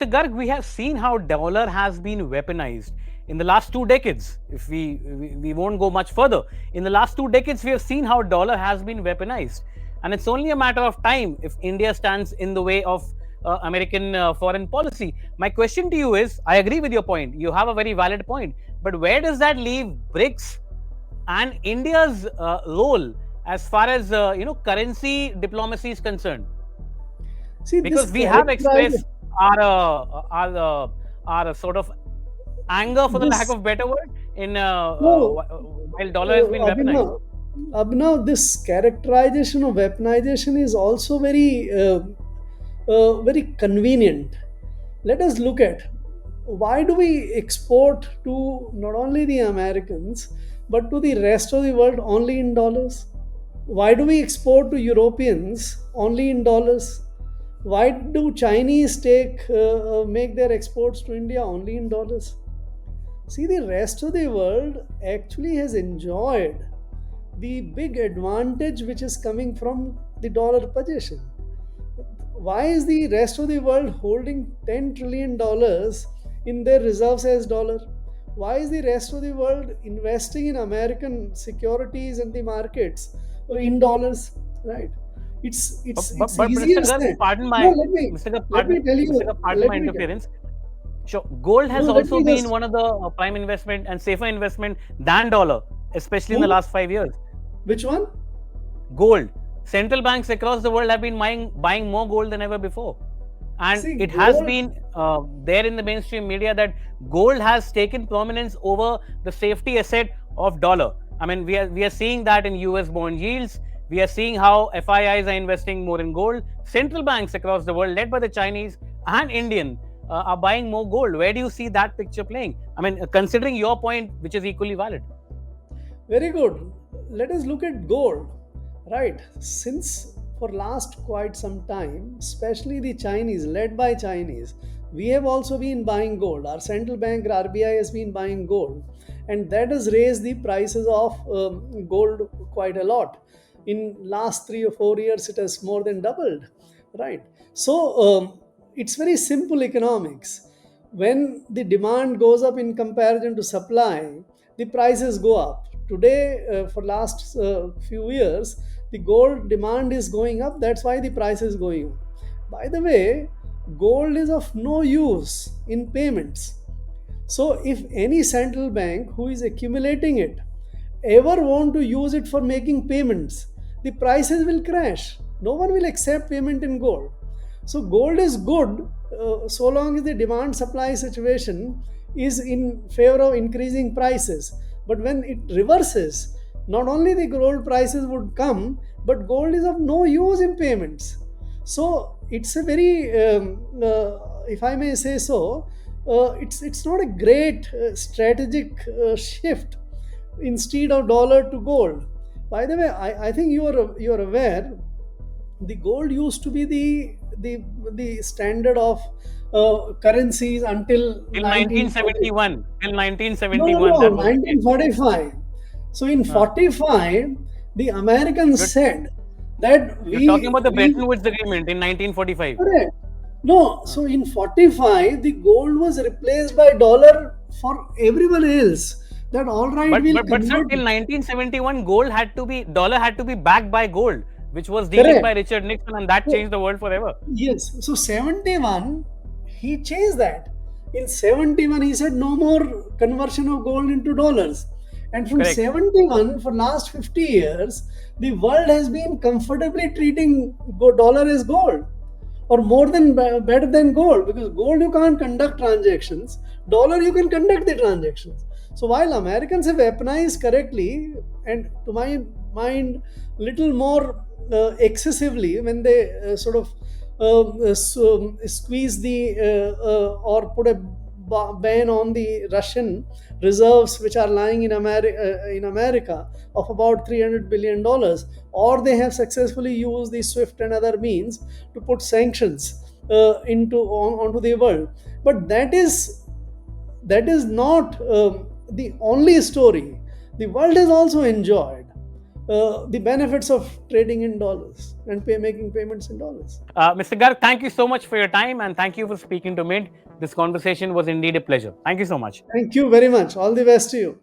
Mr. Garg, we have seen how dollar has been weaponized in the last 2 decades. If we won't go much further, in the last 2 decades, we have seen how dollar has been weaponized, and it's only a matter of time if India stands in the way of American foreign policy. My question to you is: I agree with your point. You have a very valid point, but where does that leave BRICS and India's role as far as currency diplomacy is concerned? See, this Because we have characterizes expressed our our sort of anger, for the lack this. of better word, in No, while dollar has been weaponized. Abhinav, this characterization of weaponization is also very convenient. Let us look at why do we export to not only the Americans but to the rest of the world only in dollars? Why do we export to Europeans only in dollars? Why do Chinese make their exports to India only in dollars? See, the rest of the world actually has enjoyed the big advantage which is coming from the dollar position. Why is the rest of the world holding $10 trillion in their reserves as dollar? Why is the rest of the world investing in American securities and the markets in dollars? Right? It's But Mr. easier Garg, said. pardon No, my let me tell Mr. you. Garg, pardon Let my me tell. interference. Sure, gold No, has let also me been just. one of the prime investment and safer investment than dollar, especially in the Who? last 5 years. Which one? Gold. Central banks across the world have been buying more gold than ever before. And See, it has gold. been there in the mainstream media that gold has taken prominence over the safety asset of dollar. I mean, we are seeing that in US bond yields. We are seeing how FIIs are investing more in gold. Central banks across the world, led by the Chinese and Indian, are buying more gold. Where do you see that picture playing? I mean, considering your point, which is equally valid. Very good. Let us look at gold. Right. Since for last quite some time, especially the Chinese, led by Chinese, we have also been buying gold. Our central bank, RBI, has been buying gold, and that has raised the prices of gold quite a lot. In last 3 or 4 years, it has more than doubled. Right. So it's very simple economics. When the demand goes up in comparison to supply, the prices go up. Today, for last few years, the gold demand is going up. That's why the price is going up. By the way, gold is of no use in payments. So if any central bank who is accumulating it ever want to use it for making payments, the prices will crash. No one will accept payment in gold. So gold is good so long as the demand supply situation is in favor of increasing prices. But when it reverses, not only the gold prices would come, but gold is of no use in payments. So it's a very, if I may say so, it's not a great strategic shift instead of dollar to gold. By the way, I think you are aware the gold used to be the standard of currencies until Till 1940. 1971. Till No, 1971, no, that was the case. 1945. So in Huh. 45, the Americans You're, said that you're talking about the we Bretton Woods Agreement in 1945. correct. No, Huh. so in 45, the gold was replaced by dollar for everyone else. That all right, we'll But sir, convert. till 1971, dollar had to be backed by gold, which was dealing Correct. by Richard Nixon, and that So, changed the world forever. yes. So 71, he changed that. In 71, he said no more conversion of gold into dollars. And from Correct. 71, for last 50 years, the world has been comfortably treating dollar as gold or more than better than gold, because gold you can't conduct transactions, dollar you can conduct the transactions. So while Americans have weaponized correctly, and to my mind little more excessively, when they squeeze the or put a ban on the Russian reserves which are lying in America of about $300 billion, or they have successfully used the SWIFT and other means to put sanctions onto the world. But that is not the only story. The world has also enjoyed the benefits of trading in dollars and making payments in dollars. Mr. Garg, thank you so much for your time and thank you for speaking to Mint. This conversation was indeed a pleasure. Thank you so much. Thank you very much. All the best to you.